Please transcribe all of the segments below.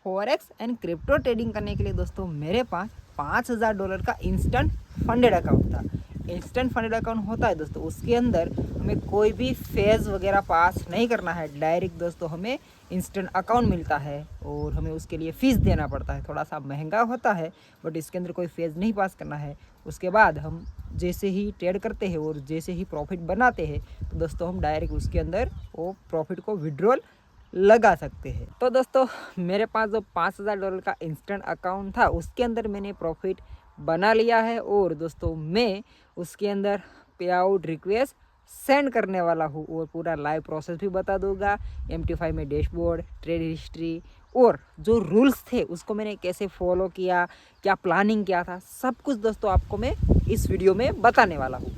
Forex and crypto trading करने के लिए दोस्तों मेरे पास $5000 का इंस्टेंट फंडेड अकाउंट था। इंस्टेंट फंडेड अकाउंट होता है दोस्तों, उसके अंदर हमें कोई भी फेज़ वगैरह पास नहीं करना है, डायरेक्ट दोस्तों हमें इंस्टेंट अकाउंट मिलता है और हमें उसके लिए फ़ीस देना पड़ता है। थोड़ा सा महंगा होता है बट इसके अंदर कोई फेज़ नहीं पास करना है। उसके बाद हम जैसे ही ट्रेड करते हैं और जैसे ही प्रॉफिट बनाते हैं तो दोस्तों हम डायरेक्ट उसके अंदर वो प्रॉफिट को विड्रॉल लगा सकते हैं। तो दोस्तों मेरे पास जो $5000 का इंस्टेंट अकाउंट था उसके अंदर मैंने प्रॉफिट बना लिया है और दोस्तों मैं उसके अंदर पे आउट रिक्वेस्ट सेंड करने वाला हूँ और पूरा लाइव प्रोसेस भी बता दूंगा। MT5 में डैशबोर्ड, ट्रेड हिस्ट्री और जो रूल्स थे उसको मैंने कैसे फॉलो किया, क्या प्लानिंग किया था, सब कुछ दोस्तों आपको मैं इस वीडियो में बताने वाला हूँ।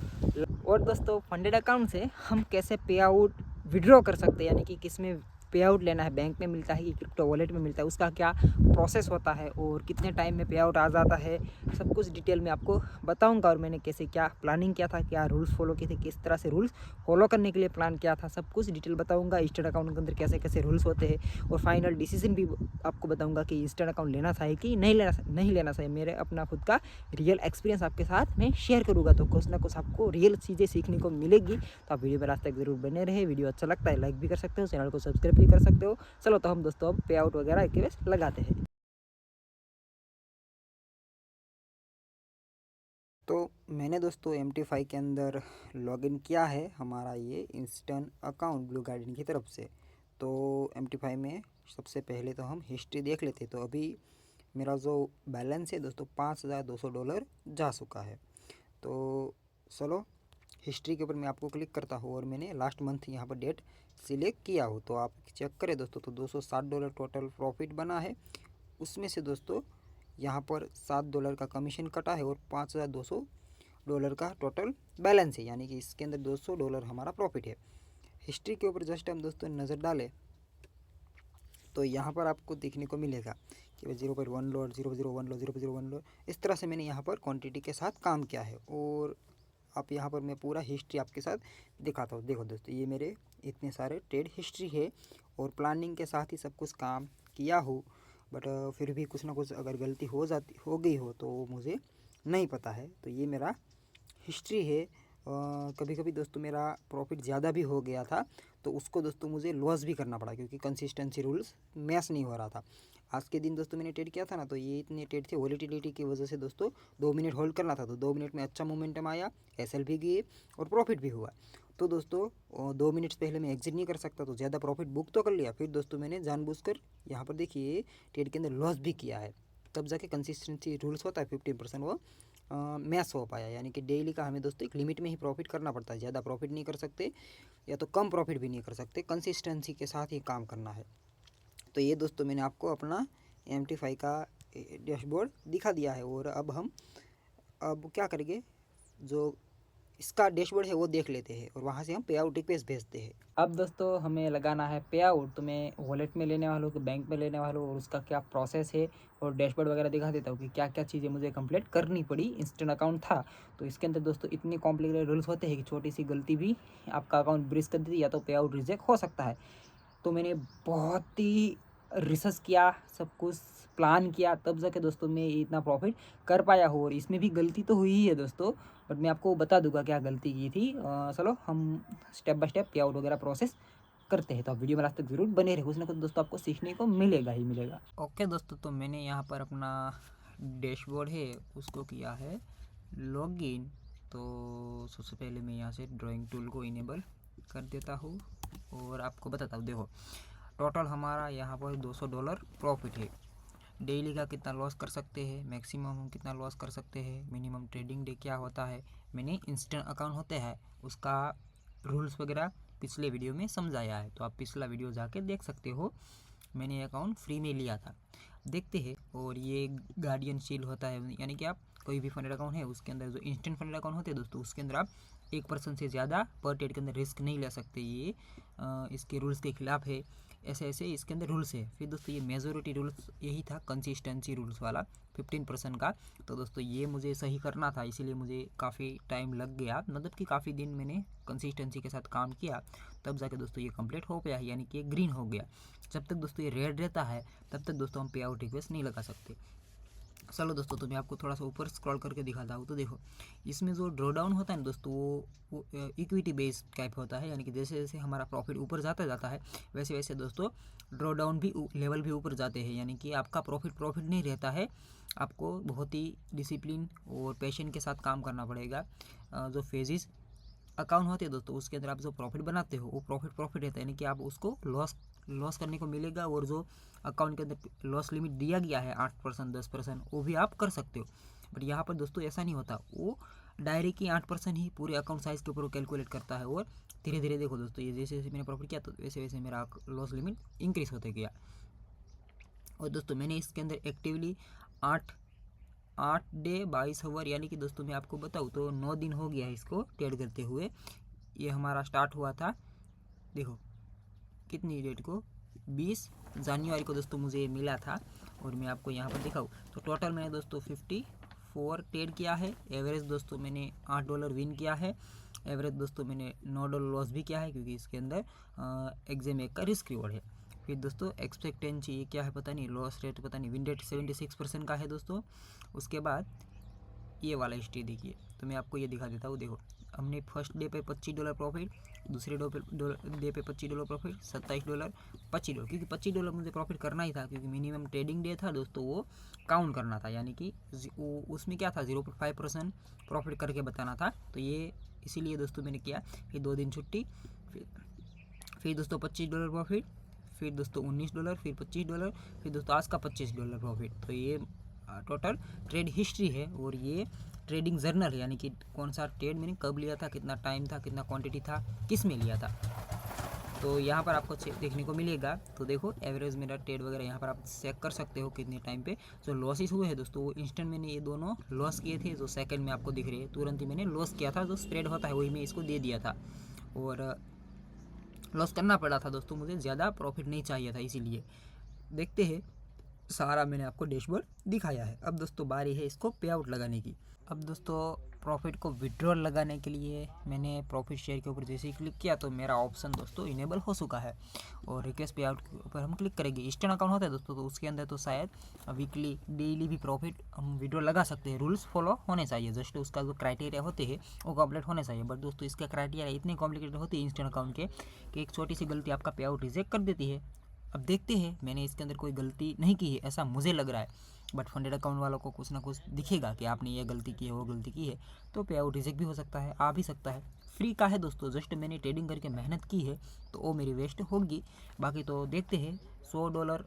और दोस्तों फंडेड अकाउंट से हम कैसे पे आउट विड्रॉ कर सकते हैं, यानी कि किस में पे आउट लेना है, बैंक में मिलता है कि क्रिप्टो वॉलेट में मिलता है, उसका क्या प्रोसेस होता है और कितने टाइम में पे आउट आ जाता है, सब कुछ डिटेल में आपको बताऊंगा। और मैंने कैसे क्या प्लानिंग किया था, क्या रूल्स फॉलो किए थे, किस तरह से रूल्स फॉलो करने के लिए प्लान किया था, सब कुछ डिटेल बताऊंगा। इंस्टेंट अकाउंट के अंदर कैसे कैसे रूल्स होते हैं और फाइनल डिसीजन भी आपको बताऊंगा कि इंस्टेंट अकाउंट लेना चाहिए कि नहीं लेना चाहिए। मेरे अपना खुद का रियल एक्सपीरियंस आपके साथ मैं शेयर करूँगा, तो कुछ ना कुछ आपको रियल चीज़ें सीखने को मिलेगी। तो आप वीडियो में लास्ट तक जरूर बने रहे। वीडियो अच्छा लगता है लाइक भी कर सकते हो, चैनल को सब्सक्राइब भी कर सकते हो। चलो तो हम दोस्तों अब पे आउट वगैरह एक बेस लगाते हैं। तो मैंने दोस्तों MT5 के अंदर लॉगिन किया है हमारा ये इंस्टेंट अकाउंट ब्लू गार्डन की तरफ से। तो MT5 में सबसे पहले तो हम हिस्ट्री देख लेते। तो अभी मेरा जो बैलेंस है दोस्तों $5200 जा चुका है। तो चलो हिस्ट्री के ऊपर मैं आपको क्लिक करता हूँ और मैंने लास्ट मंथ यहाँ पर डेट सिलेक्ट किया हो तो आप चेक करें दोस्तों। तो $260 टोटल प्रॉफिट बना है। उसमें से दोस्तों यहाँ पर $7 का कमीशन कटा है और $5200 का टोटल बैलेंस है, यानी कि इसके अंदर $200 हमारा प्रॉफिट है। हिस्ट्री के ऊपर जस्ट हम दोस्तों नज़र डालें तो यहाँ पर आपको देखने को मिलेगा कि 0.1 लॉट, 0.01 लॉट, 0.01 लॉट, इस तरह से मैंने यहाँ पर क्वांटिटी के साथ काम किया है। और आप यहाँ पर मैं पूरा हिस्ट्री आपके साथ दिखाता हूँ। देखो दोस्तों ये मेरे इतने सारे ट्रेड हिस्ट्री है और प्लानिंग के साथ ही सब कुछ काम किया हो, बट फिर भी कुछ ना कुछ अगर गलती हो गई हो तो मुझे नहीं पता है। तो ये मेरा हिस्ट्री है। कभी कभी दोस्तों मेरा प्रॉफिट ज़्यादा भी हो गया था तो उसको दोस्तों मुझे लॉस भी करना पड़ा क्योंकि कंसिस्टेंसी रूल्स मैच नहीं हो रहा था। आज के दिन दोस्तों मैंने ट्रेड किया था ना, तो ये इतने ट्रेड थे, वॉलेटिलिटी की वजह से दोस्तों 2 मिनट होल्ड करना था तो 2 मिनट में अच्छा मोमेंटम आया, SL भी गए और प्रॉफिट भी हुआ। तो दोस्तों 2 मिनट्स पहले मैं एग्जिट नहीं कर सकता तो ज़्यादा प्रॉफिट बुक तो कर लिया, फिर दोस्तों मैंने जानबूझकर यहाँ पर देखिए ट्रेड के अंदर लॉस भी किया है। तब जाके कंसिस्टेंसी रूल्स होता है 15% वो मैच हो पाया, यानी कि डेली का हमें दोस्तों एक लिमिट में ही प्रॉफिट करना पड़ता है। ज़्यादा प्रॉफिट नहीं कर सकते या तो कम प्रॉफिट भी नहीं कर सकते, कंसिस्टेंसी के साथ ही काम करना है। तो ये दोस्तों मैंने आपको अपना MT5 का डैशबोर्ड दिखा दिया है और अब क्या करेंगे, जो इसका डैशबोर्ड है वो देख लेते हैं और वहाँ से हम पे आउट रिक्वेस्ट भेजते हैं। अब दोस्तों हमें लगाना है पे आउट, तो मैं वॉलेट में लेने वाला हूँ कि बैंक में लेने वाला हूँ और उसका क्या प्रोसेस है और डैशबोर्ड वगैरह दिखा देता हूँ कि क्या क्या चीज़ें मुझे कंप्लीट करनी पड़ी। इंस्टेंट अकाउंट था तो इसके अंदर दोस्तों इतने कॉम्प्लिकेटेड रूल्स होते हैं कि छोटी सी गलती भी आपका अकाउंट ब्रीज कर देती है या तो पे आउट रिजेक्ट हो सकता है। तो मैंने बहुत ही रिसर्च किया, सब कुछ प्लान किया, तब जाके दोस्तों मैं इतना प्रॉफिट कर पाया हूँ। और इसमें भी गलती तो हुई ही है दोस्तों, बट मैं आपको बता दूंगा क्या गलती की थी। चलो हम स्टेप बाय स्टेप पे आउट वगैरह प्रोसेस करते हैं। तो आप वीडियो में लास्ट तक जरूर बने रहे, कुछ ना कुछ दोस्तों आपको सीखने को मिलेगा ही मिलेगा। ओके दोस्तों, तो मैंने यहाँ पर अपना डैशबोर्ड है उसको किया है लॉगिन। तो सबसे पहले मैं यहाँ से ड्राइंग टूल को इनेबल कर देता हूँ और आपको बताता हूँ। देखो टोटल हमारा यहाँ पर $200 प्रॉफिट है। डेली का कितना लॉस कर सकते हैं, मैक्सिमम हम कितना लॉस कर सकते हैं, मिनिमम ट्रेडिंग डे क्या होता है, मैंने इंस्टेंट अकाउंट होते हैं उसका रूल्स वगैरह पिछले वीडियो में समझाया है, तो आप पिछला वीडियो जाके देख सकते हो। मैंने अकाउंट फ्री में लिया था, देखते हैं। और ये गार्डियन शील होता है, यानी कि आप कोई भी फंडेड अकाउंट है उसके अंदर जो इंस्टेंट फंडेड अकाउंट होते हैं दोस्तों उसके अंदर आप 1% से ज़्यादा पर ट्रेड के अंदर रिस्क नहीं ले सकते, ये इसके रूल्स के खिलाफ है। ऐसे ऐसे इसके अंदर रूल्स है। फिर दोस्तों ये मेजोरिटी रूल्स यही था, कंसिस्टेंसी रूल्स वाला 15% का। तो दोस्तों ये मुझे सही करना था, इसीलिए मुझे काफ़ी टाइम लग गया, मतलब कि काफ़ी दिन मैंने कंसिस्टेंसी के साथ काम किया, तब जाके दोस्तों ये कंप्लीट हो गया, यानी कि ग्रीन हो गया। जब तक दोस्तों ये रेड रहता है तब तक दोस्तों हम पे आउट रिक्वेस्ट नहीं लगा सकते। चलो दोस्तों, तो मैं आपको थोड़ा सा ऊपर स्क्रॉल करके दिखाता हूँ। तो देखो इसमें जो ड्रॉ डाउन होता है ना दोस्तों, वो इक्विटी बेस्ड टाइप होता है, यानी कि जैसे जैसे हमारा प्रॉफिट ऊपर जाता है वैसे वैसे दोस्तों ड्रॉ डाउन भी लेवल भी ऊपर जाते हैं, यानी कि आपका प्रॉफिट नहीं रहता है। आपको बहुत ही डिसिप्लिन और पेशेंट के साथ काम करना पड़ेगा। जो फेजेस अकाउंट होते हैं दोस्तों, उसके अंदर आप जो प्रॉफिट बनाते हो वो प्रॉफिट रहता है, यानी कि आप उसको लॉस करने को मिलेगा, और जो अकाउंट के अंदर लॉस लिमिट दिया गया है 8% 10%, वो भी आप कर सकते हो। बट यहाँ पर दोस्तों ऐसा नहीं होता, वो डायरेक्ट ही 8% ही पूरे अकाउंट साइज के ऊपर कैलकुलेट करता है, और धीरे धीरे देखो दोस्तों ये जैसे जैसे मैंने प्रॉफिट किया तो वैसे वैसे मेरा लॉस लिमिट इंक्रीज होते गया। और दोस्तों मैंने इसके अंदर एक्टिवली 8 डे 22 आवर, यानी कि दोस्तों मैं आपको बताऊँ तो 9 दिन हो गया है इसको ट्रेड करते हुए। ये हमारा स्टार्ट हुआ था, देखो कितनी डेट को, 20 जनवरी को दोस्तों मुझे मिला था। और मैं आपको यहाँ पर दिखाऊँ तो टोटल मैंने दोस्तों 54 ट्रेड किया है। एवरेज दोस्तों मैंने $8 विन किया है। एवरेज दोस्तों मैंने $9 लॉस भी किया है, क्योंकि इसके अंदर एग्जाम एक का रिस्क रिवॉर्ड है। फिर दोस्तों एक्सपेक्टेंसी ये क्या है पता नहीं, लॉस रेट पता नहीं, विन रेट 76% का है दोस्तों। उसके बाद ये वाला हिस्ट्री देखिए, तो मैं आपको ये दिखा देता हूँ। देखो हमने फर्स्ट डे पे $25 प्रॉफिट, दूसरे डे पे $25 प्रॉफिट, $27, $25, क्योंकि $25 मुझे प्रॉफिट करना ही था, क्योंकि मिनिमम ट्रेडिंग डे था दोस्तों, वो काउंट करना था, यानी कि उसमें क्या था 0.5% प्रॉफिट करके बताना था। तो ये इसीलिए दोस्तों मैंने किया। फिर 2 दिन छुट्टी, फिर दोस्तों $25 प्रॉफिट, फिर दोस्तों $19, फिर $25, फिर दोस्तों आज का $25 प्रॉफिट। तो ये टोटल ट्रेड हिस्ट्री है, और ये ट्रेडिंग जर्नल है, यानी कि कौन सा ट्रेड मैंने कब लिया था, कितना टाइम था, कितना क्वांटिटी था, किस में लिया था। तो यहाँ पर आपको देखने को मिलेगा। तो देखो एवरेज मेरा ट्रेड वगैरह यहाँ पर आप चेक कर सकते हो कितने टाइम पे जो लॉसेस हुए हैं दोस्तों, वो इंस्टेंट मैंने ये दोनों लॉस किए थे, जो सेकंड में आपको दिख रहे हैं, तुरंत ही मैंने लॉस किया था। जो स्प्रेड होता है वही मैं इसको दे दिया था, और लॉस करना पड़ा था दोस्तों, मुझे ज़्यादा प्रॉफिट नहीं चाहिए था, इसीलिए। देखते हैं, सारा मैंने आपको डैशबोर्ड दिखाया है। अब दोस्तों बारी है इसको पे आउट लगाने की। अब दोस्तों प्रॉफिट को विड्रॉल लगाने के लिए मैंने प्रॉफिट शेयर के ऊपर जैसे ही क्लिक किया तो मेरा ऑप्शन दोस्तों इनेबल हो चुका है, और रिक्वेस्ट पे आउट के ऊपर हम क्लिक करेंगे। ईस्टर्न अकाउंट होता है दोस्तों, तो उसके अंदर तो शायद वीकली डेली भी प्रॉफिट हम विड्रॉल लगा सकते हैं। रूल्स फॉलो होने चाहिए, जस्ट उसका जो क्राइटेरिया होते हैं वो कंप्लीट होने चाहिए। बट दोस्तों इसका क्राइटेरिया इतने कॉम्प्लिकेटेड होते हैं इंस्टेंट अकाउंट के, कि एक छोटी सी गलती आपका पे आउट रिजेक्ट कर देती है। अब देखते हैं, मैंने इसके अंदर कोई गलती नहीं की है ऐसा मुझे लग रहा है, बट फंडेड अकाउंट वालों को कुछ ना कुछ दिखेगा कि आपने ये गलती की है, वो गलती की है, तो पे आउट रिजेक्ट भी हो सकता है, आ भी सकता है। फ्री का है दोस्तों, जस्ट मैंने ट्रेडिंग करके मेहनत की है, तो वो मेरी वेस्ट होगी। बाकी तो देखते हैं, $100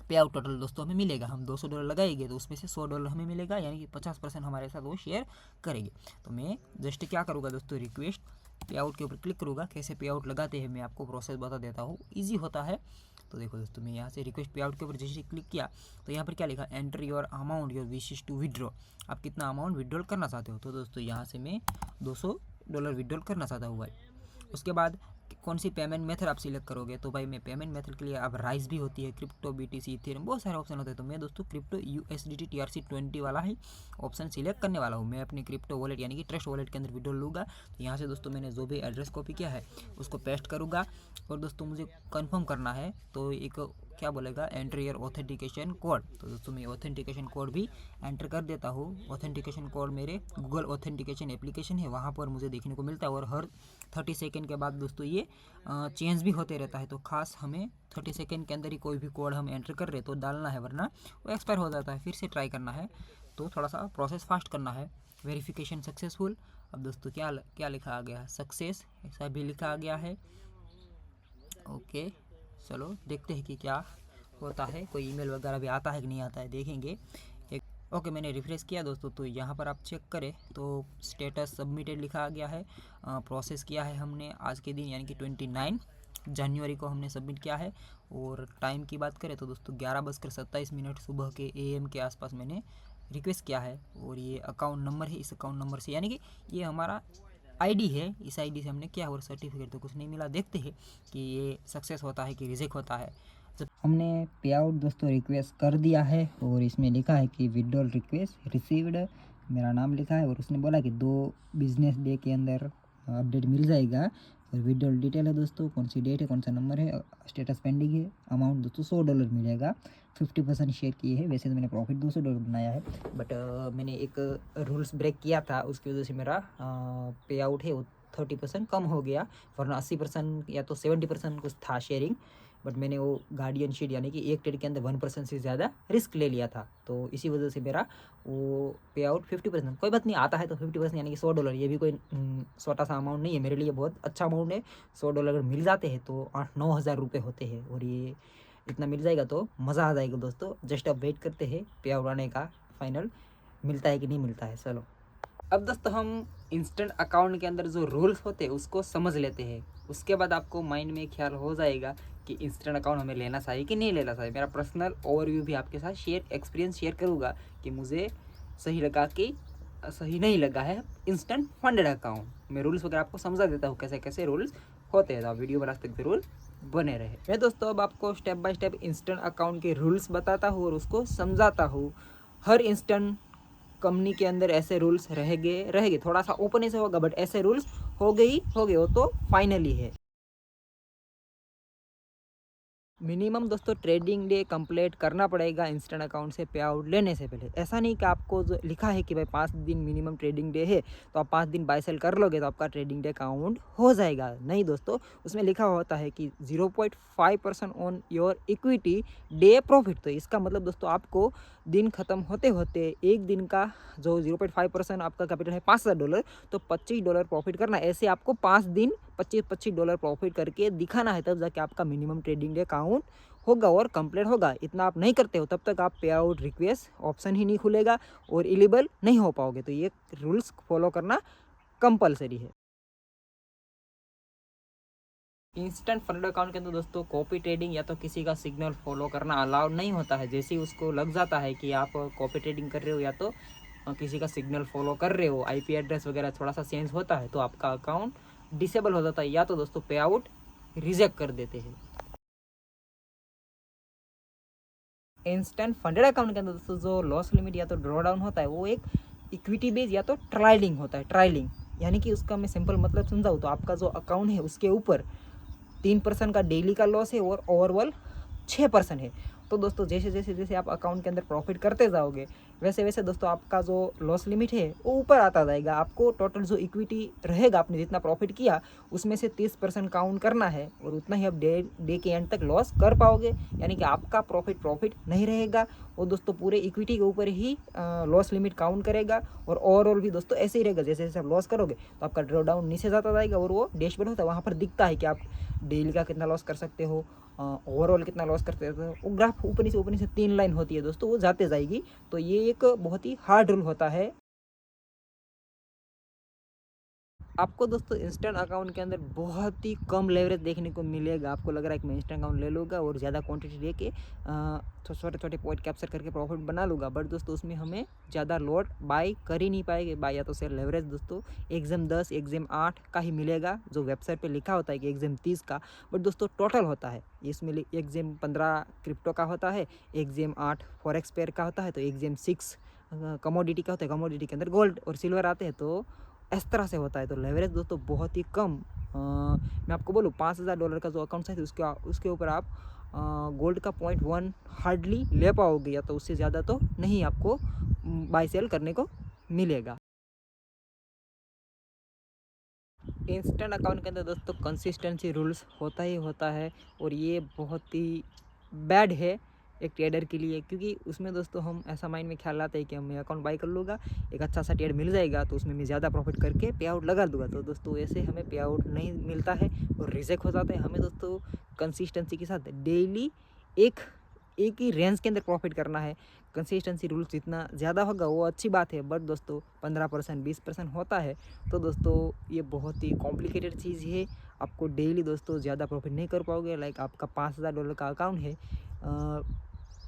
पे आउट टोटल दोस्तों हमें मिलेगा। हम $200 लगाएंगे तो उसमें से $100 हमें मिलेगा, यानी कि 50% हमारे साथ वो शेयर करेंगे। तो मैं जस्ट क्या करूँगा दोस्तों, रिक्वेस्ट पे आउट के ऊपर क्लिक करूँगा। कैसे पे आउट लगाते हैं मैं आपको प्रोसेस बता देता हूँ, ईजी होता है। तो देखो दोस्तों, मैं यहाँ से रिक्वेस्ट पे आउट के ऊपर जैसे क्लिक किया तो यहाँ पर क्या लिखा, एंटर योर अमाउंट योर विशेष टू विड्रॉ। आप कितना अमाउंट विड्रॉल करना चाहते हो, तो दोस्तों यहाँ से मैं $200 विड्रॉल करना चाहता हूँ भाई। उसके बाद कौन सी पेमेंट मेथड आप सिलेक्ट करोगे, तो भाई मैं पेमेंट मेथड के लिए अब राइस भी होती है, क्रिप्टो, BTC, इथेरियम, बहुत सारे ऑप्शन होते हैं। तो मैं दोस्तों क्रिप्टो USDT TRC20 वाला ही ऑप्शन सिलेक्ट करने वाला हूँ। मैं अपनी क्रिप्टो वॉलेट यानी कि ट्रस्ट वॉलेट के अंदर विड्रॉल लूँगा। तो यहाँ से दोस्तों मैंने जो भी एड्रेस कॉपी किया है उसको पेस्ट करूँगा, और दोस्तों मुझे कन्फर्म करना है, तो एक क्या बोलेगा, एंटर योर ऑथेंटिकेशन कोड। तो दोस्तों मैं ऑथेंटिकेशन कोड भी एंटर कर देता हूँ। ऑथेंटिकेशन कोड मेरे गूगल ऑथेंटिकेशन एप्लीकेशन है, वहाँ पर मुझे देखने को मिलता है, और हर 30 सेकेंड के बाद दोस्तों ये चेंज भी होते रहता है। तो खास हमें 30 सेकेंड के अंदर ही कोई भी कोड हम एंटर कर रहे तो डालना है, वरना वो एक्सपायर हो जाता है, फिर से ट्राई करना है। तो थोड़ा सा प्रोसेस फास्ट करना है। Verification successful. अब दोस्तों क्या लिखा आ गया, सक्सेस ऐसा भी लिखा आ गया है। ओके, चलो देखते हैं कि क्या होता है, कोई ईमेल वगैरह भी आता है कि नहीं आता है, देखेंगे। ओके, मैंने रिफ्रेश किया दोस्तों, तो यहाँ पर आप चेक करें तो स्टेटस सबमिटेड लिखा आ गया है। प्रोसेस किया है हमने आज के दिन, यानी कि 29 जनवरी को हमने सबमिट किया है। और टाइम की बात करें तो दोस्तों 11:27 सुबह के AM के आसपास मैंने रिक्वेस्ट किया है। और ये अकाउंट नंबर है, इस अकाउंट नंबर से, यानी कि ये हमारा आईडी है, इस आईडी से हमने किया और सर्टिफिकेट तो कुछ नहीं मिला। देखते हैं कि ये सक्सेस होता है कि रिजेक्ट होता है। जब हमने पे आउट दोस्तों रिक्वेस्ट कर दिया है और इसमें लिखा है कि विड्रॉल रिक्वेस्ट रिसीव्ड, मेरा नाम लिखा है और उसने बोला कि 2 बिजनेस डे के अंदर अपडेट मिल जाएगा। और विड्रॉल डिटेल है दोस्तों, कौन सी डेट है, कौन सा नंबर है, स्टेटस पेंडिंग है। अमाउंट दोस्तों $100 मिलेगा। 50% शेयर किए हैं। वैसे तो मैंने प्रॉफिट $200 बनाया है, बट मैंने एक रूल्स ब्रेक किया था, उसकी वजह से मेरा पे आउट है वो 30% कम हो गया, वरना 80% या तो 70% कुछ था शेयरिंग। बट मैंने वो गार्डियन शीट यानी कि एक ट्रेड के अंदर 1% से ज़्यादा रिस्क ले लिया था, तो इसी वजह से मेरा वो पे आउट 50%। कोई बात नहीं, आता है तो 50% यानी कि $100, ये भी कोई छोटा सा अमाउंट नहीं है, मेरे लिए बहुत अच्छा अमाउंट है। $100 अगर मिल जाते हैं तो 8-9 हज़ार रुपये होते हैं, और ये इतना मिल जाएगा तो मज़ा आ जाएगा दोस्तों। जस्ट अब वेट करते हैं पे आउट आने का, फाइनल मिलता है कि नहीं मिलता है। चलो अब दोस्तों हम इंस्टेंट अकाउंट के अंदर जो रूल्स होते हैं उसको समझ लेते हैं। उसके बाद आपको माइंड में ख्याल हो जाएगा कि इंस्टेंट अकाउंट हमें लेना चाहिए कि नहीं लेना चाहिए। मेरा पर्सनल ओवरव्यू भी आपके साथ एक्सपीरियंस शेयर करूँगा कि मुझे सही लगा कि सही नहीं लगा है इंस्टेंट फंडेड अकाउंट। मैं रूल्स वगैरह आपको समझा देता हूँ कैसे कैसे रूल्स होते हैं, तो आप वीडियो में लास्ट तक जरूर बने रहे। मैं दोस्तों अब आपको step by step instant account के रूल्स बताता हूँ और उसको समझाता हूँ। हर इंस्टेंट कंपनी के अंदर ऐसे रूल्स रहेंगे, थोड़ा सा ओपन से होगा, बट ऐसे रूल्स हो गए हो तो फाइनली है। मिनिमम दोस्तों ट्रेडिंग डे कंप्लीट करना पड़ेगा इंस्टेंट अकाउंट से पे आउट लेने से पहले। ऐसा नहीं कि आपको जो लिखा है कि भाई 5 दिन मिनिमम ट्रेडिंग डे है तो आप 5 दिन बाय सेल कर लोगे तो आपका ट्रेडिंग डे काउंट हो जाएगा। नहीं दोस्तों, उसमें लिखा होता है कि 0.5% on your equity day profit. तो इसका मतलब दोस्तों आपको दिन ख़त्म होते होते एक दिन का जो 0.5% आपका कैपिटल है $5,000, तो $25 प्रॉफिट करना। ऐसे आपको 5 दिन $25 प्रॉफिट करके दिखाना है, तब जाके आपका मिनिमम ट्रेडिंग डे काउंट होगा और कंप्लीट होगा। इतना आप नहीं करते हो तब तक आप पे आउट रिक्वेस्ट ऑप्शन ही नहीं खुलेगा और एलिजिबल नहीं हो पाओगे। तो ये रूल्स फॉलो करना कंपलसरी है। इंस्टेंट फंड अकाउंट के अंदर दोस्तों कॉपी ट्रेडिंग या तो किसी का सिग्नल फॉलो करना अलाउड नहीं होता है। जैसे ही उसको लग जाता है कि आप कॉपी ट्रेडिंग कर रहे हो या तो किसी का सिग्नल फॉलो कर रहे हो, आईपी एड्रेस वगैरह थोड़ा सा चेंज होता है तो आपका अकाउंट डिसेबल हो जाता है या तो दोस्तों पे आउट रिजेक्ट कर देते हैं। इंस्टेंट फंडेड अकाउंट के अंदर दोस्तों जो लॉस लिमिट या तो ड्रॉ डाउन होता है वो एक इक्विटी बेस या तो ट्रायलिंग होता है। ट्रायलिंग यानी कि उसका मैं सिंपल मतलब समझाऊँ तो आपका जो अकाउंट है उसके ऊपर 3% का डेली का लॉस है और ओवरऑल 6% है। तो दोस्तों जैसे जैसे जैसे आप अकाउंट के अंदर प्रॉफिट करते जाओगे वैसे वैसे दोस्तों आपका जो लॉस लिमिट है वो ऊपर आता जाएगा। आपको टोटल जो इक्विटी रहेगा आपने जितना प्रॉफिट किया उसमें से 30% काउंट करना है और उतना ही आप डे के एंड तक लॉस कर पाओगे। यानी कि आपका प्रॉफिट नहीं रहेगा, वो दोस्तों पूरे इक्विटी के ऊपर ही लॉस लिमिट काउंट करेगा। और ओवरऑल भी दोस्तों ऐसे ही रहेगा, जैसे जैसे आप लॉस करोगे तो आपका ड्रॉ डाउन नीचे जाता जाएगा और वो डैशबोर्ड होता है, वहाँ पर दिखता है कि आप डेली का कितना लॉस कर सकते हो, ओवरऑल कितना लॉस करते हो। वो ग्राफ ऊपर से 3 लाइन होती है दोस्तों, वो जाते जाएगी। तो ये एक बहुत ही हार्ड रूल होता है। आपको दोस्तों इंस्टेंट अकाउंट के अंदर बहुत ही कम लेवरेज देखने को मिलेगा। आपको लग रहा है कि मैं इंस्टेंट अकाउंट ले लूँगा और ज़्यादा क्वांटिटी लेके तो छोटे छोटे पॉइंट कैप्चर करके प्रॉफिट बना लूँगा, बट दोस्तों उसमें हमें ज़्यादा लॉट बाई कर ही नहीं पाएंगे। बाई या तो सेल लेवरेज दोस्तों एग्जाम 10 एग्जाम 8 का ही मिलेगा, जो वेबसाइट पे लिखा होता है कि एग्जाम 30 का, बट दोस्तों टोटल होता है इसमें एग्जाम 15 क्रिप्टो का होता है, एग्जाम 8 फॉरेक्स पेयर का होता है, तो एग्जाम 6 कमोडिटी का होता है। कमोडिटी के अंदर गोल्ड और सिल्वर आते हैं, तो इस तरह से होता है। तो लेवरेज दोस्तों बहुत ही कम, मैं आपको बोलूँ $5,000 का जो अकाउंट है उसके ऊपर आप गोल्ड का 0.1 हार्डली ले पाओगे, या तो उससे ज़्यादा तो नहीं आपको बाय सेल करने को मिलेगा। इंस्टेंट अकाउंट के अंदर दोस्तों कंसिस्टेंसी रूल्स होता ही होता है और ये बहुत ही बैड है एक ट्रेडर के लिए, क्योंकि उसमें दोस्तों हम ऐसा माइंड में ख्याल आता है कि मैं अकाउंट बाई कर लूँगा, एक अच्छा सा ट्रेड मिल जाएगा तो उसमें मैं ज़्यादा प्रॉफिट करके पे आउट लगा दूँगा। तो दोस्तों ऐसे हमें पे आउट नहीं मिलता है और रिजेक्ट हो जाता है। हमें दोस्तों कंसिस्टेंसी के साथ डेली एक एक ही रेंज के अंदर प्रॉफिट करना है। कंसिस्टेंसी रूल्स जितना ज़्यादा होगा वो अच्छी बात है, बट दोस्तों 15% 20% होता है तो दोस्तों ये बहुत ही कॉम्प्लिकेटेड चीज़ है। आपको डेली दोस्तों ज़्यादा प्रॉफिट नहीं कर पाओगे। लाइक आपका $5,000 का अकाउंट है,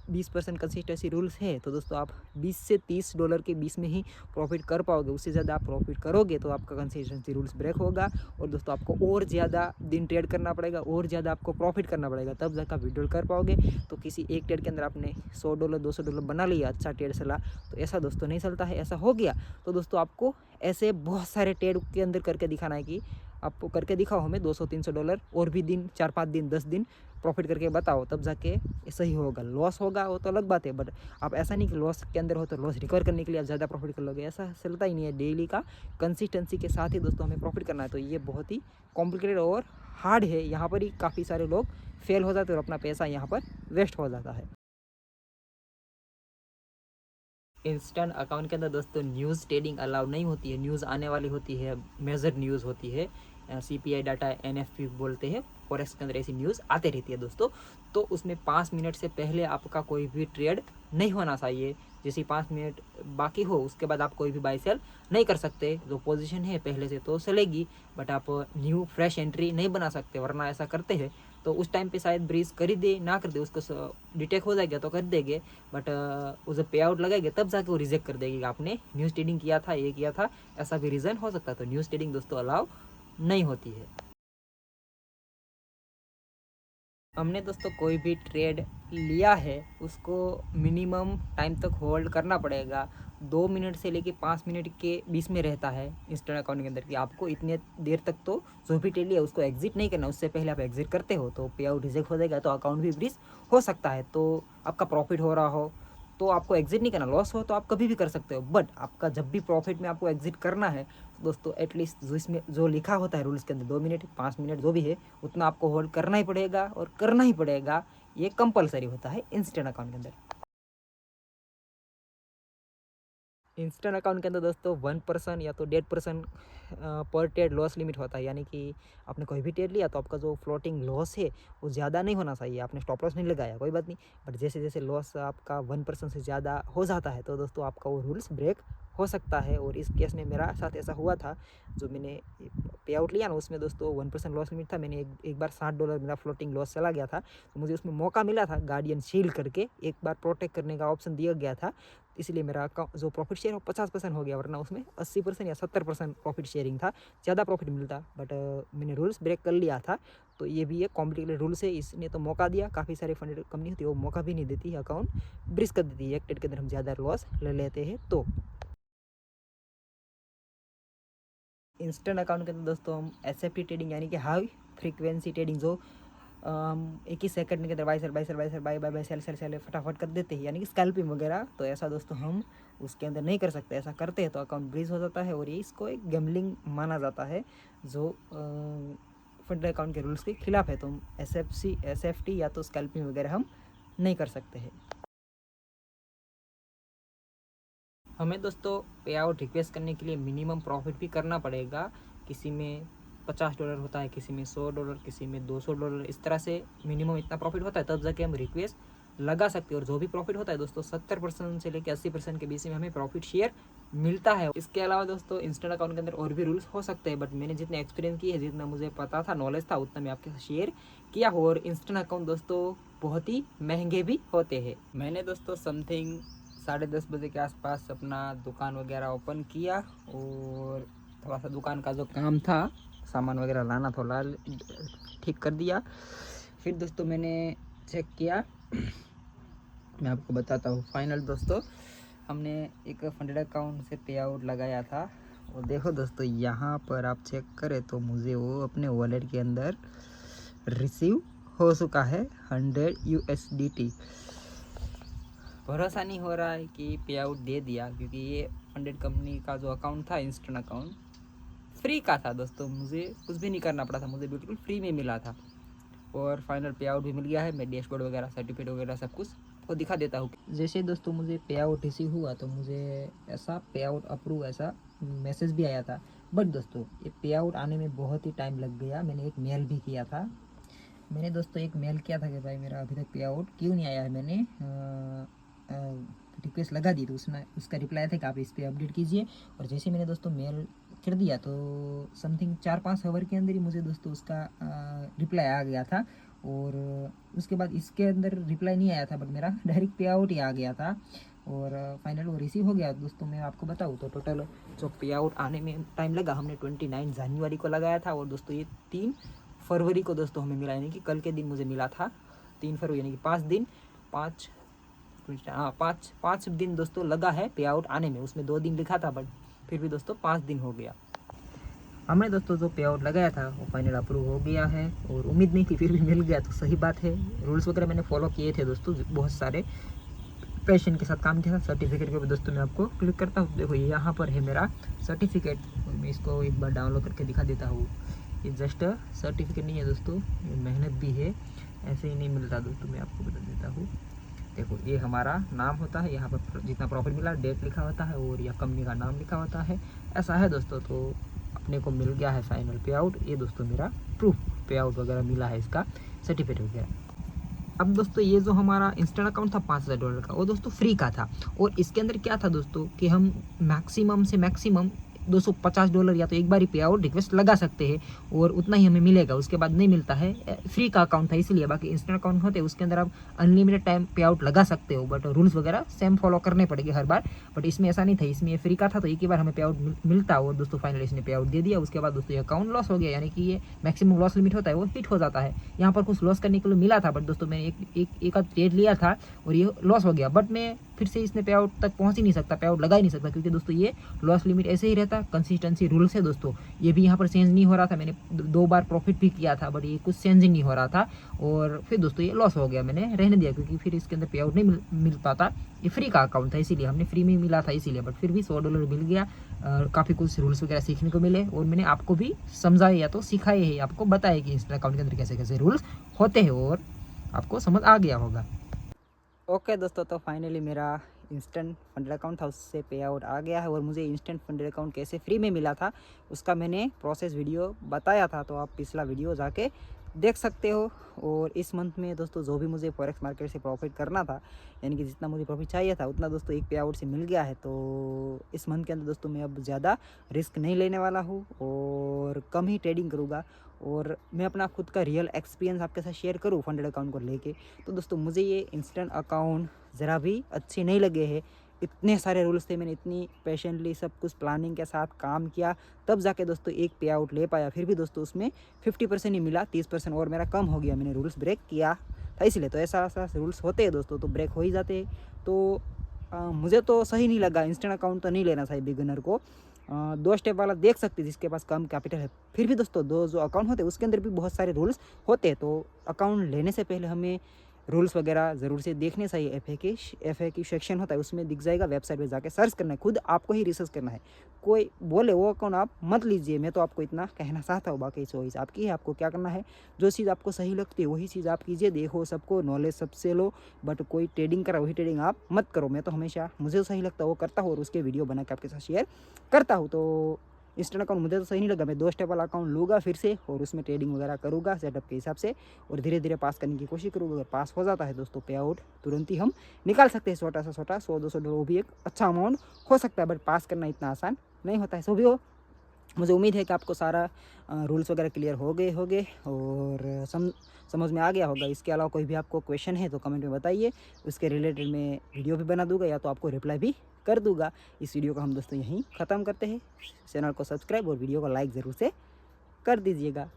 20% कंसिस्टेंसी रूल्स है, तो दोस्तों आप 20 से 30 डॉलर के बीच में ही प्रॉफिट कर पाओगे। उससे ज़्यादा आप प्रॉफिट करोगे तो आपका कंसिस्टेंसी रूल्स ब्रेक होगा और दोस्तों आपको और ज़्यादा दिन ट्रेड करना पड़ेगा और ज़्यादा आपको प्रॉफिट करना पड़ेगा, तब जाकर विड्रॉल कर पाओगे। तो किसी एक ट्रेड के अंदर आपने $100 $200 बना लिया, अच्छा ट्रेड चला, तो ऐसा दोस्तों नहीं चलता है। ऐसा हो गया तो दोस्तों आपको ऐसे बहुत सारे ट्रेड के अंदर करके दिखाना है कि आपको करके दिखाओ हमें $200-300 और भी दिन 4-5 दिन 10 दिन प्रॉफिट करके बताओ, तब जाके सही होगा। लॉस होगा वो तो अलग बात है, बट आप ऐसा नहीं कि लॉस के अंदर हो तो लॉस रिकवर करने के लिए आप ज़्यादा प्रॉफिट कर लोगे, ऐसा चलता ही नहीं है। डेली का कंसिस्टेंसी के साथ ही दोस्तों हमें प्रॉफिट करना है। तो ये बहुत ही कॉम्प्लिकेटेड और हार्ड है, यहाँ पर ही काफ़ी सारे लोग फेल हो जाते हैं और अपना पैसा यहाँ पर वेस्ट हो जाता है। इंस्टेंट अकाउंट के अंदर दोस्तों न्यूज़ ट्रेडिंग अलाउ नहीं होती है। न्यूज़ आने वाली होती है, मेजर न्यूज़ होती है, CPI डाटा NFP बोलते हैं, फॉरेक्स के अंदर ऐसी न्यूज़ आते रहती है दोस्तों। तो उसमें 5 मिनट से पहले आपका कोई भी ट्रेड नहीं होना चाहिए। जैसे 5 मिनट बाकी हो उसके बाद आप कोई भी बाई सेल नहीं कर सकते। जो पोजीशन है पहले से तो चलेगी, बट आप न्यू फ्रेश एंट्री नहीं बना सकते, वरना ऐसा करते हैं तो उस टाइम पे शायद ब्रीज कर ही दे, ना कर दे, उसको डिटेक्ट हो जाएगा तो कर देंगे, बट उसे पे आउट लगाएंगे तब जाके वो रिजेक्ट कर देगी, आपने न्यूज़ ट्रेडिंग किया था, ये किया था, ऐसा भी रीज़न हो सकता है। तो न्यूज़ ट्रेडिंग दोस्तों अलाउ नहीं होती है। हमने दोस्तों कोई भी ट्रेड लिया है उसको मिनिमम टाइम तक होल्ड करना पड़ेगा। 2 मिनट से लेके 5 मिनट के बीच में रहता है इंस्टेंट अकाउंट के अंदर कि आपको इतने देर तक तो जो भी ट्रेड लिया उसको एग्जिट नहीं करना। उससे पहले आप एग्जिट करते हो तो पे आउट रिजेक्ट हो जाएगा, तो अकाउंट भी फ्रीज हो सकता है। तो आपका प्रॉफिट हो रहा हो तो आपको एग्जिट नहीं करना, लॉस हो तो आप कभी भी कर सकते हो, बट आपका जब भी प्रॉफिट में आपको एग्जिट करना है दोस्तों एटलीस्ट जो इसमें जो लिखा होता है रूल्स के अंदर 2 मिनट 5 मिनट जो भी है उतना आपको होल्ड करना ही पड़ेगा और करना ही पड़ेगा। ये कंपलसरी होता है इंस्टेंट अकाउंट के अंदर। इंस्टेंट अकाउंट के अंदर दोस्तों 1% या तो 1.5% पर ट्रेड लॉस लिमिट होता है, यानी कि आपने कोई भी ट्रेड लिया तो आपका जो फ्लोटिंग लॉस है वो ज़्यादा नहीं होना चाहिए। आपने स्टॉप लॉस नहीं लगाया कोई बात नहीं, बट जैसे जैसे लॉस आपका 1% से ज़्यादा हो जाता है तो दोस्तों आपका वो रूल्स ब्रेक हो सकता है। और इस केस में मेरा साथ ऐसा हुआ था, जो मैंने पे आउट लिया ना उसमें दोस्तों 1% लॉस लिमिट था। मैंने एक बार $60 मेरा फ्लोटिंग लॉस चला गया था, तो मुझे उसमें मौका मिला था गार्डियन शील्ड करके एक बार प्रोटेक्ट करने का ऑप्शन दिया गया था, इसलिए मेरा जो प्रॉफिट शेयर वो 50% हो गया, वरना उसमें 80% या 70% प्रॉफिट शेयरिंग था, ज़्यादा प्रॉफिट मिलता, बट मैंने रूल्स ब्रेक कर लिया था। तो ये भी एक कॉम्प्लिकेटेड रूल्स है, इसने तो मौका दिया। काफ़ी सारे फंड कंपनी होती है वो मौका भी नहीं देती है, अकाउंट ब्रिज कर देती है एक ट्रेड के अंदर हम ज़्यादा लॉस ले लेते हैं। तो इंस्टेंट अकाउंट के अंदर दोस्तों हम SFT ट्रेडिंग यानी कि हाई फ्रीक्वेंसी ट्रेडिंग, जो एक ही सेकंड के अंदर बाई सेल सेल फटाफट कर देते हैं, यानी कि स्कैल्पिंग वगैरह, तो ऐसा दोस्तों हम उसके अंदर नहीं कर सकते। ऐसा करते हैं तो अकाउंट ब्रीज हो जाता है और ये इसको एक गैम्बलिंग माना जाता है, जो फंड अकाउंट के रूल्स के खिलाफ है। तो हम SFT या तो स्कैल्पिंग वगैरह हम नहीं कर सकते हैं। हमें दोस्तों पे आउट रिक्वेस्ट करने के लिए मिनिमम प्रॉफिट भी करना पड़ेगा। किसी में $50 होता है, किसी में $100, किसी में $200, इस तरह से मिनिमम इतना प्रॉफिट होता है, तब जाके हम रिक्वेस्ट लगा सकते हैं। और जो भी प्रॉफिट होता है दोस्तों 70% से लेकर 80% के बीच में हमें प्रॉफिट शेयर मिलता है। इसके अलावा दोस्तों इंस्टेंट अकाउंट के अंदर और भी रूल्स हो सकते हैं, बट मैंने जितने एक्सपीरियंस किए, जितना मुझे पता था, नॉलेज था, उतना मैं आपके साथ शेयर किया हो। और इंस्टेंट अकाउंट दोस्तों बहुत ही महंगे भी होते हैं। मैंने दोस्तों समथिंग 10:30 बजे के आसपास अपना दुकान वगैरह ओपन किया और थोड़ा सा दुकान का जो काम था, सामान वगैरह लाना था, ठीक कर दिया। फिर दोस्तों मैंने चेक किया, मैं आपको बताता हूँ। फाइनल दोस्तों हमने एक फंडेड अकाउंट से पे आउट लगाया था, और देखो दोस्तों यहाँ पर आप चेक करें तो मुझे वो अपने वॉलेट के अंदर रिसीव हो चुका है 100 USDT। भरोसा नहीं हो रहा है कि पे आउट दे दिया, क्योंकि ये फंडेड कंपनी का जो अकाउंट था, इंस्टेंट अकाउंट फ्री का था दोस्तों, मुझे कुछ भी नहीं करना पड़ा था, मुझे बिल्कुल फ्री में मिला था। और फाइनल पे आउट भी मिल गया है। मैं डैशबोर्ड वगैरह सर्टिफिकेट वगैरह सब कुछ को दिखा देता हूँ। जैसे दोस्तों मुझे पे आउट रिसीव हुआ तो मुझे ऐसा पे आउट अप्रूव ऐसा मैसेज भी आया था, बट दोस्तों ये पे आउट आने में बहुत ही टाइम लग गया। मैंने एक मेल भी किया था, मैंने दोस्तों एक मेल किया था कि भाई मेरा अभी तक पे आउट क्यों नहीं आया है। मैंने रिक्वेस्ट लगा दी, तो उसका रिप्लाई था कि आप इस पर अपडेट कीजिए। और जैसे मैंने दोस्तों मेल कर दिया तो समथिंग 4-5 आवर के अंदर ही मुझे दोस्तों उसका रिप्लाई आ गया था। और उसके बाद इसके अंदर रिप्लाई नहीं आया था, बट मेरा डायरेक्ट पे आउट ही आ गया था और फाइनल वो रिसीव हो गया। दोस्तों मैं आपको बताऊँ तो टोटल जो पे आउट आने में टाइम लगा, हमने 29 जनवरी को लगाया था और दोस्तों ये 3 फरवरी को दोस्तों हमें मिला, यानी कि कल के दिन मुझे मिला था 3 फरवरी, यानी कि 5 दिन दोस्तों लगा है पे आउट आने में। उसमें 2 दिन लिखा था, बट फिर भी दोस्तों 5 दिन हो गया। हमने दोस्तों जो पे आउट लगाया था वो फाइनल अप्रूव हो गया है और उम्मीद नहीं थी, फिर भी मिल गया तो सही बात है। रूल्स वगैरह मैंने फॉलो किए थे दोस्तों, बहुत सारे पैशन के साथ काम किया था। सर्टिफिकेट के ऊपर दोस्तों मैं आपको क्लिक करता हूँ, देखो यहाँ पर है मेरा सर्टिफिकेट और मैं इसको एक बार डाउनलोड करके दिखा देता हूँ। ये जस्ट सर्टिफिकेट नहीं है दोस्तों, ये मेहनत भी है, ऐसे ही नहीं मिलता दोस्तों। मैं आपको बता देता हूँ, देखो ये हमारा नाम होता है, यहाँ पर जितना प्रॉफिट मिला डेट लिखा होता है और यह कंपनी का नाम लिखा होता है, ऐसा है दोस्तों। तो अपने को मिल गया है फाइनल पे आउट, ये दोस्तों मेरा प्रूफ पे आउट वगैरह मिला है, इसका सर्टिफिकेट वगैरह। अब दोस्तों ये जो हमारा इंस्टेंट अकाउंट था $5000 का, वो दोस्तों फ्री का था और इसके अंदर क्या था दोस्तों कि हम मैक्सिमम से मैक्सिमम $250 या तो एक बार ही पे आउट रिक्वेस्ट लगा सकते हैं और उतना ही हमें मिलेगा, उसके बाद नहीं मिलता है। फ्री का अकाउंट था इसलिए, बाकी इंस्टेंट अकाउंट होते हैं उसके अंदर आप अनलिमिटेड टाइम पे आउट लगा सकते हो, बट रूल्स वगैरह सेम फॉलो करने पड़ेंगे हर बार। बट इसमें ऐसा नहीं था, इसमें ये फ्री का था तो एक ही बार हमें पे आउट मिलता और दोस्तों फाइनल इसने पे आउट दे दिया। उसके बाद दोस्तों ये अकाउंट लॉस हो गया, यानी कि ये मैक्सिमम लॉस लिमिट होता है वो हिट हो जाता है। यहाँ पर कुछ लॉस करने के लिए मिला था, बट दोस्तों मैंने एक आध ट्रेड लिया था और ये लॉस हो गया, बट मैं फिर से इसने पे आउट तक पहुंच ही नहीं सकता, पे आउट लगा ही नहीं सकता, क्योंकि दोस्तों ये लॉस लिमिट ऐसे ही रहता, कंसिस्टेंसी रूल्स है दोस्तों। ये भी यहाँ पर चेंज नहीं हो रहा था, मैंने 2 बार प्रॉफिट भी किया था, बट ये कुछ चेंज ही नहीं हो रहा था और फिर दोस्तों ये लॉस हो गया, मैंने रहने दिया क्योंकि फिर इसके अंदर पे आउट नहीं मिल पाता। ये फ्री का अकाउंट था इसीलिए, हमने फ्री में मिला था इसीलिए, बट फिर भी $100 मिल गया। काफ़ी कुछ रूल्स वगैरह सीखने को मिले और मैंने आपको भी समझाए या तो सिखाए है, आपको बताया कि इंस्टेंट अकाउंट के अंदर कैसे कैसे रूल्स होते हैं और आपको समझ आ गया होगा। ओके दोस्तों, तो फाइनली मेरा इंस्टेंट फंड अकाउंट था उससे पे आउट आ गया है और मुझे इंस्टेंट फंड अकाउंट कैसे फ्री में मिला था उसका मैंने प्रोसेस वीडियो बताया था, तो आप पिछला वीडियो जाके देख सकते हो। और इस मंथ में दोस्तों जो भी मुझे फॉरेक्स मार्केट से प्रॉफिट करना था, यानी कि जितना मुझे प्रॉफिट चाहिए था उतना दोस्तों एक पे आउट से मिल गया है। तो इस मंथ के अंदर दोस्तों मैं अब ज़्यादा रिस्क नहीं लेने वाला हूँ और कम ही ट्रेडिंग करूँगा और मैं अपना खुद का रियल एक्सपीरियंस आपके साथ शेयर करूँ फंडेड अकाउंट को लेके। तो दोस्तों मुझे ये इंस्टेंट अकाउंट ज़रा भी अच्छे नहीं लगे हैं, इतने सारे रूल्स थे, मैंने इतनी पेशेंटली सब कुछ प्लानिंग के साथ काम किया तब जाके दोस्तों एक पे आउट ले पाया। फिर भी दोस्तों उसमें 50% ही मिला, 30% और मेरा कम हो गया, मैंने रूल्स ब्रेक किया था इसलिए। तो ऐसा ऐसा रूल्स होते हैं दोस्तों, तो ब्रेक हो ही जाते हैं। तो मुझे तो सही नहीं लगा, इंस्टेंट अकाउंट तो नहीं लेना चाहिए बिगिनर को। 2 स्टेप वाला देख सकते हैं जिसके पास कम कैपिटल है। फिर भी दोस्तों 2 जो अकाउंट होते हैं उसके अंदर भी बहुत सारे रूल्स होते हैं, तो अकाउंट लेने से पहले हमें रूल्स वगैरह ज़रूर से देखने चाहिए। एफ ए की सेक्शन होता है उसमें दिख जाएगा, वेबसाइट पे जाके सर्च करना है, खुद आपको ही रिसर्च करना है। कोई बोले वो अकाउंट आप मत लीजिए, मैं तो आपको इतना कहना चाहता हूँ, बाकी चॉइस आपकी है, आपको क्या करना है। जो चीज़ आपको सही लगती है वही चीज़ आप कीजिए, देखो सबको नॉलेज सबसे लो, बट कोई ट्रेडिंग करा वही ट्रेडिंग आप मत करो। मैं तो हमेशा मुझे सही लगता है वो करता हूँ और उसके वीडियो बना के आपके साथ शेयर करता हूँ। तो इंस्टेंट अकाउंट मुझे तो सही नहीं लगा, मैं 2 स्टेप वाला अकाउंट लूँगा फिर से और उसमें ट्रेडिंग वगैरह करूँगा सेटअप के हिसाब से और धीरे धीरे पास करने की कोशिश करूँगा। अगर पास हो जाता है दोस्तों पे आउट तुरंत ही हम निकाल सकते हैं, छोटा 100-200 वो भी एक अच्छा अमाउंट हो सकता है, बट पास करना इतना आसान नहीं होता है। सो भी हो, मुझे उम्मीद है कि आपको सारा रूल्स वगैरह क्लियर हो गए और समझ में आ गया होगा। इसके अलावा कोई भी आपको क्वेश्चन है तो कमेंट में बताइए, उसके रिलेटेड मैं वीडियो भी बना दूंगा या तो आपको रिप्लाई भी कर दूंगा। इस वीडियो को हम दोस्तों यहीं ख़त्म करते हैं। चैनल को सब्सक्राइब और वीडियो को लाइक ज़रूर से कर दीजिएगा।